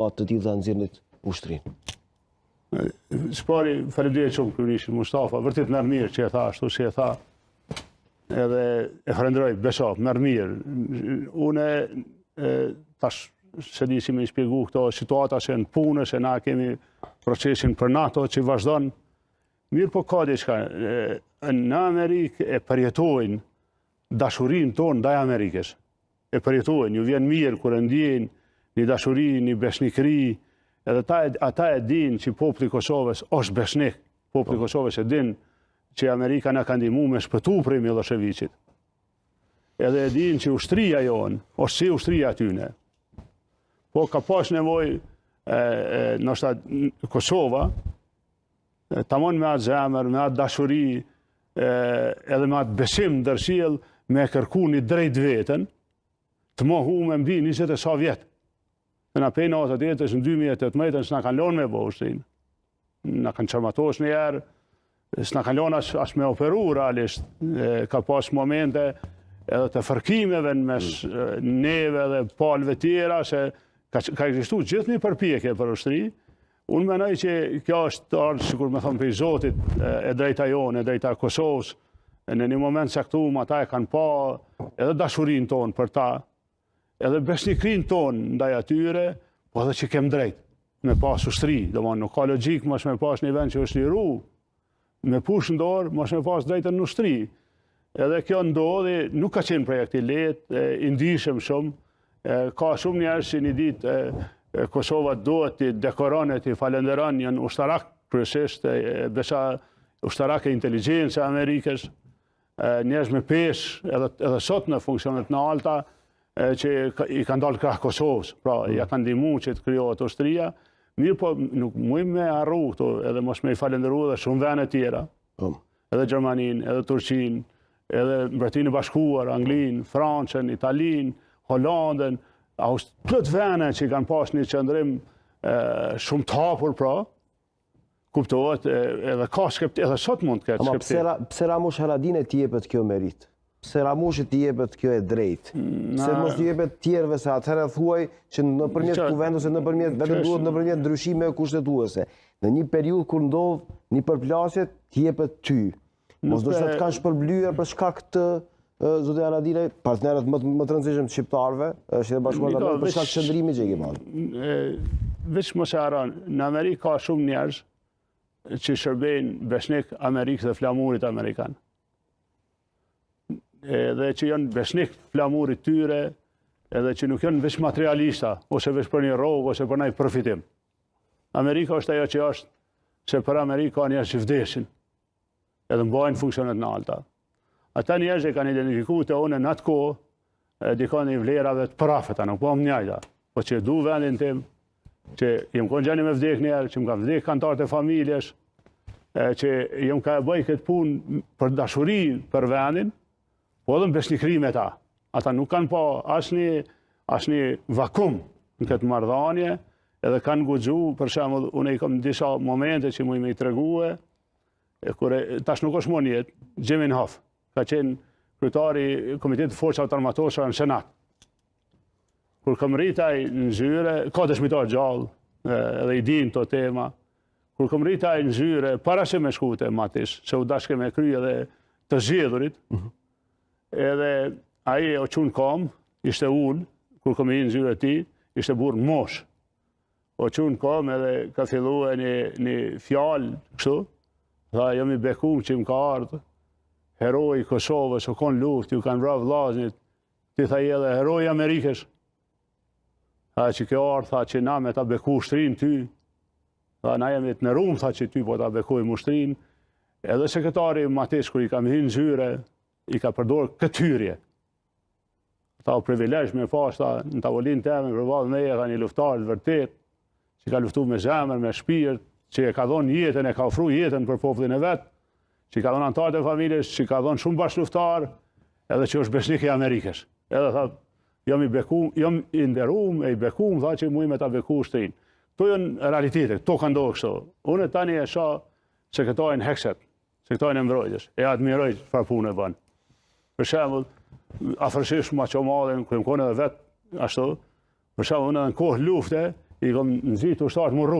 të tillë të nxirrit ushtrinë. Shpari, faleminderit shumë kryeministit Mustafa, vërtet merr mirë që e tha ashtu si e tha. Edhe e falenderoj Beshap, merr mirë. Unë tash se di si më shpjegu këto situata që në punë, që na kemi procesin për NATO që vazhdon. Mirë po ka diçka. Në Amerikë e përjetojnë dashurinë tonë ndaj Amerikës. E përjetojnë, ju vjen mirë kur e ndjejnë një dashuri, një beshnikëri, edhe ata e dinë që populli i Kosovës është beshnik. Populli i Kosovës e dinë që Amerika na ka ndihmuar me shpëtu prej Miloševićit. Edhe e dinë që ushtria jonë është si ushtria atyne. Po ka pas nevojë ndoshta Kosova tamam me atë zemër, me atë dashuri, edhe me atë besim ndërsjell me kërku një drejt veten, të mohu me mbi 20 e sa vjetë. Në na pejnë atë jetës në 2018 s'na kanë lënë me bo ushtrinë. Na kanë çarmatosh një herë, s'na kanë lënë as me operu realisht. Ka pas momente edhe të fërkimeve në mes neve dhe palëve tjera, se ka ekzistuar gjithë një përpjekje për ushtri. Unë menoj që kjo është ardhur, sikur më thonë, prej Zotit, e drejta jonë, e drejta Kosovës. Në një moment caktuar ata e kanë pa edhe dashurinë tonë për ta, edhe besnikrinë tonë ndaj atyre, po edhe që kem drejt me pas ushtri. Domethënë nuk ka logjik mos me pas një vend që është liru, me push në dorë, mos me pas drejtën në ushtri. Edhe kjo ndodhi, nuk ka qenë projekt i lehtë, i ndihshëm shumë. Ka shumë njerëz që një ditë Kosova duhet të dekoron e të falenderon janë ushtarak kryesisht ushtarak e inteligjencë e Amerikës, njerëz me peshë edhe sot në funksionet në alta që i kanë dalë krah Kosovës. Pra, ja kanë ndihmuar që të krijohet ushtria. Mirë po nuk mujmë me harru këto, edhe mos me i falenderu edhe shumë vende tjera. Edhe Gjermaninë, edhe Turqinë, edhe Mbretërinë e Bashkuar, Anglinë, Francën, Italinë, Holandën, plot vende që kanë pas një qëndrim shumë të hapur, pra, kuptohet, edhe ka skeptik, edhe sot mund të ketë skeptik. Ama pse Ramush Haradinaj t'i jepet kjo merit? Pse Ramushit t'i jepet kjo e drejt? Pse mos t'i jepet tjerëve, se atëherë thuaj që nëpërmjet kuvendit ose vetëm duhet nëpërmjet ndryshime kushtetuese. Në një periudhë kur ndodh një përplasje, t'i jepet ty. Mos do të kanë shpërblyer për shkak të Zoti Haradinaj, partnerët më të rëndësishëm të shqiptarëve, është e bashkuar për shkak të qëndrimit që e ke marrë. Veç mos e haron, në Amerikë ka shumë njerëz që shërbejnë beshnik Amerikës dhe flamurit amerikan. Edhe që janë beshnik flamurit tyre, edhe që nuk janë veç materialista, ose veç për një rrogë, ose për një përfitim. Amerika është ajo që është, se për Amerikë ka njerëz që vdesin, edhe mbajnë funksionet në alta. Ata njerëz e kanë identifikuar të unë në atë kohë, dikon i vlerave të parafeta, nuk po më njëjta, po që du vendin tim, që jem konë gjeni me vdek njerë, që më kanë vdek kantarët e familjes, që jem ka e bëj këtë punë për dashuri për vendin, po edhe më besnikri me ta. Ata nuk kanë pa asnjë vakum në këtë marrëdhënie, edhe kanë guxu, për shembull, unë i kam disa momente që më i tregue, kur tash nuk është më në jetë, Gjemin Hof ka qenë kryetari i Komitetit të Forcave Armatosura në Senat. Kur kam rritaj në zyre, ka dëshmitar gjallë, edhe i din të tema, kur kam rritaj në zyre, para se me shkute Matish, se u dashke me kry edhe të zgjedhurit, edhe aji o qunë kam, ishte unë, kur kam i në zyre ti, ishte burë mosh. O qunë kam edhe ka fillu e një fjalë, kështu, tha, jam i bekum që më ka ardhë, heroi i Kosovës, o konë luft, ju kanë vrarë vllaznit, ti tha i edhe heroi Amerikës. Tha që kjo ardhë, tha që na me ta beku ushtrin ty, tha na jemi të në rumë, tha që ty po ta bekujmë ushtrin, edhe sekretari Matish, kur i kam hinë zyre, i ka përdorë këtë hyrje. Ta o privilegj me pas, ta në tavolinë teme, përballë meje ka një luftar të vërtet, që ka luftu me zemër, me shpirt, që e ka dhonë jetën, e ka ofru jetën për popullin e vetë, që ka dhonë antarët e familjes, që ka dhonë shumë bashkëluftar, edhe që është besnik i Amerikës. Edhe tha, jam i nderuar, e i bekum, tha që muj me ta beku ushtrin. Këto janë realitetet, këto ka ndodhur kështu. Unë tani e shoh sekretarin Hekset, sekretarin e mbrojtjes, e admiroj çfarë punë bën. Për shembull, afërsisht ma që madhen, ku jam konë edhe vetë ashtu, për shembull, në kohë lufte, i kom nëzitë ushtarët më rrugë.